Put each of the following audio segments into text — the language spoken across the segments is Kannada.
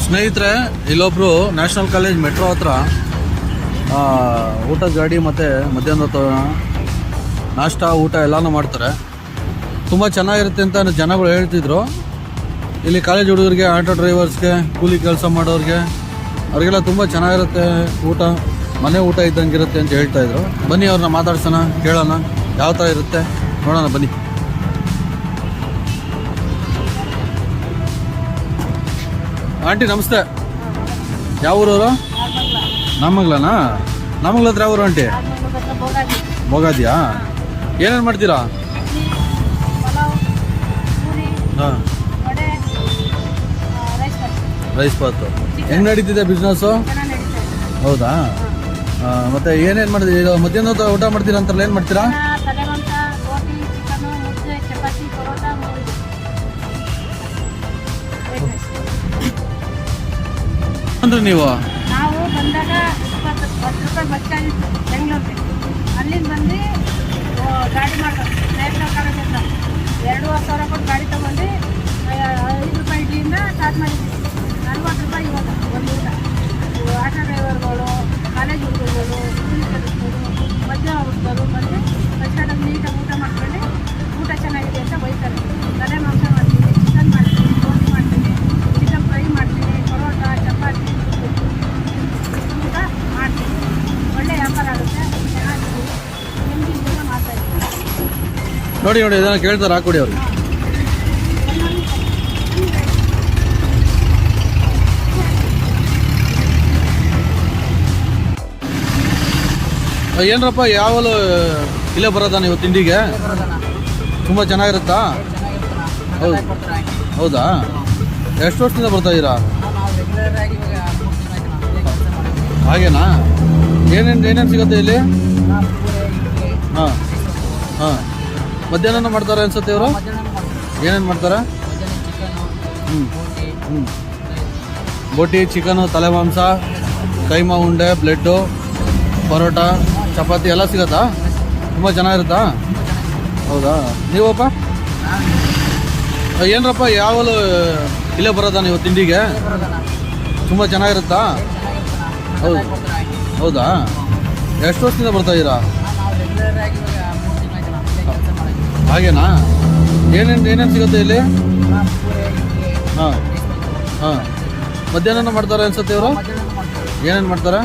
ಸ್ನೇಹಿತರೆ, ಇಲ್ಲೊಬ್ರು ನ್ಯಾಷನಲ್ ಕಾಲೇಜ್ ಮೆಟ್ರೋ ಹತ್ರ ಊಟದ ಗಾಡಿ ಮತ್ತು ಮಧ್ಯಾಹ್ನದ ನಾಷ್ಟ ಊಟ ಎಲ್ಲನೂ ಮಾಡ್ತಾರೆ. ತುಂಬ ಚೆನ್ನಾಗಿರುತ್ತೆ ಅಂತ ಜನಗಳು ಹೇಳ್ತಿದ್ರು. ಇಲ್ಲಿ ಕಾಲೇಜ್ ಹುಡುಗರಿಗೆ, ಆಟೋ ಡ್ರೈವರ್ಸ್ಗೆ, ಕೂಲಿ ಕೆಲಸ ಮಾಡೋರಿಗೆ ಅವ್ರಿಗೆಲ್ಲ ತುಂಬ ಚೆನ್ನಾಗಿರುತ್ತೆ ಊಟ, ಮನೆ ಊಟ ಇದ್ದಂಗಿರುತ್ತೆ ಅಂತ ಹೇಳ್ತಾಯಿದ್ರು. ಬನ್ನಿ ಅವ್ರನ್ನ ಮಾತಾಡ್ಸೋಣ, ಕೇಳೋಣ ಯಾವ ಥರ ಇರುತ್ತೆ ನೋಡೋಣ ಬನ್ನಿ. ಆಂಟಿ ನಮಸ್ತೆ, ಯಾವ ಊರವರು? ನಾಮಗ್ಲನಾ? ನಾಮಗ್ಲ ಹತ್ರ ಯಾವ ಊರು ಆಂಟಿ? ಬೋಗಾದಿಯಾ? ಏನೇನು ಮಾಡ್ತೀರಾ? ಹಾಂ, ರೈಸ್ ಬಾತು. ಹೆಂಗೆ ನಡೀತಿದೆ ಬಿಸ್ನೆಸ್ಸು? ಹೌದಾ? ಮತ್ತೆ ಏನೇನು ಮಾಡ್ತೀರಿ? ಇದು ಮಧ್ಯಾಹ್ನ ಊಟ ಮಾಡ್ತೀರಾ ಅಂತಲ್ಲ, ಏನು ಮಾಡ್ತೀರಾ? ಅಂದ್ರೆ ನೀವು ನಾವು ಬಂದಾಗ 20 ರೂಪಾಯಿ ಬಸ್ ಚಾರ್ಜ್ ಇತ್ತು ಬೆಂಗಳೂರಿಗೆ. ಅಲ್ಲಿಂದ ಬಂದು ಗಾಡಿ ಮಾಡ್ತಾರೆ ನ್ಯಾಷನಲ್ ಕಾಲೇಜಿಂದ 2,500 ಕೊಟ್ಟು ಗಾಡಿ ತೊಗೊಂಡು 5 ರೂಪಾಯಿ ಇಡ್ಲಿಯಿಂದ ಸ್ಟಾರ್ಟ್ ಮಾಡಿದ್ವಿ. 40 ರೂಪಾಯಿ ಇವಾಗ ಒಂದು ಊಟ. ಆಟೋ ಡ್ರೈವರ್ಗಳು, ಕಾಲೇಜ್ ಹುಡುಗರುಗಳು, ಕೂಲಿ ಕೆಲಸಗಳು, ಮಧ್ಯಾಹ್ನ ಹುಡುಗರು ಬಂದು ಬಸ್ ಸ್ಟ್ಯಾಂಡಲ್ಲಿ ನೀಟಾಗಿ ಊಟ ಮಾಡ್ಕೊಂಡು ಊಟ ಚೆನ್ನಾಗಿದೆ ಅಂತ ಬೈತಾರೆ. ತಲೆ ಮಾಂಸ ಮಾಡ್ತೀವಿ, ಚಿಕನ್ ಮಾಡ್ತೀವಿ, ರೋಟಿ ಮಾಡ್ತೀವಿ, ಚಿಕನ್ ಫ್ರೈ ಮಾಡ್ತೀವಿ, ಪರೋಟ, ಚಪಾತಿ ಊಟ ಮಾಡ್ತೀವಿ. ಒಳ್ಳೆ ವ್ಯಾಪಾರ ಆಗುತ್ತೆ, ಚೆನ್ನಾಗಿದೆ. ನೆಮ್ಮದಿಯಿಂದ ಮಾಡ್ತಾಯಿದ್ದೀವಿ. ನೋಡಿ ಇದನ್ನು ಕೇಳ್ತಾರೆ, ಹಾಕೊಡಿ ಅವ್ರಿಗೆ. ಏನರಪ್ಪ, ಯಾವಲು ಇಲ್ಲೇ ಬರೋದಾ ನೀವು ತಿಂಡಿಗೆ? ತುಂಬ ಚೆನ್ನಾಗಿರುತ್ತಾ? ಹೌದು, ಹೌದಾ? ಎಷ್ಟು ವರ್ಷದಿಂದ ಬರ್ತಾ ಇದ್ದೀರಾ? ಹಾಗೇನಾ? ಏನೇನು ಸಿಗುತ್ತೆ ಇಲ್ಲಿ? ಹಾಂ ಹಾಂ. ಮಧ್ಯಾಹ್ನ ಮಾಡ್ತಾರೆ ಅನ್ಸುತ್ತೆ ಇವರು? ಏನೇನು ಮಾಡ್ತಾರೆ? ಬೋಟಿ, ಚಿಕನು, ತಲೆ ಮಾಂಸ, ಕೈಮಾ ಉಂಡೆ, ಬ್ಲೆಡ್ಡು, ಪರೋಟ, ಚಪಾತಿ ಎಲ್ಲ ಸಿಗುತ್ತಾ? ತುಂಬ ಚೆನ್ನಾಗಿರುತ್ತಾ? ಹೌದಾ? ನೀವಪ್ಪ ಏನರಪ್ಪ, ಯಾವಲು ಇಲ್ಲೇ ಬರೋದಾ ನೀವು ತಿಂಡಿಗೆ? ತುಂಬ ಚೆನ್ನಾಗಿರುತ್ತಾ? ಹೌದು, ಹೌದಾ? ಎಷ್ಟು ವರ್ಷದಿಂದ ಬರ್ತಾ ಇದ್ದೀರಾ? ಹಾಗೇನಾ? ಏನೇನು ಸಿಗುತ್ತೆ ಇಲ್ಲಿ? ಹಾಂ ಹಾಂ. ಮಧ್ಯಾಹ್ನ ಮಾಡ್ತಾರೆ ಅನ್ಸುತ್ತೆ ಇವರು? ಏನೇನು ಮಾಡ್ತಾರೆ?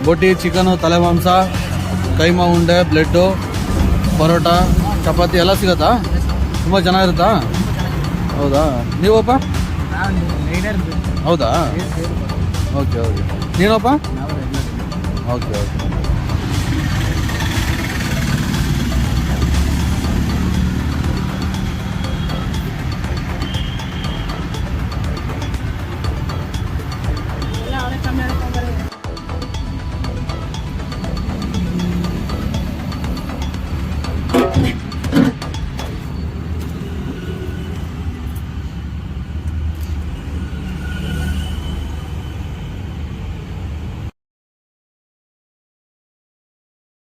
ಬೋಟಿ, ಚಿಕನು, ತಲೆ ಮಾಂಸ, ಕೈಮಾ ಉಂಡೆ, ಬ್ಲೆಡ್ಡು, ಪರೋಟ, ಚಪಾತಿ ಎಲ್ಲ ಸಿಗುತ್ತಾ? ತುಂಬ ಚೆನ್ನಾಗಿರುತ್ತಾ? ಹೌದಾ? ನೀವಪ್ಪ? ಹೌದಾ? Okay okay. ನೀನಪ್ಪ? Okay okay.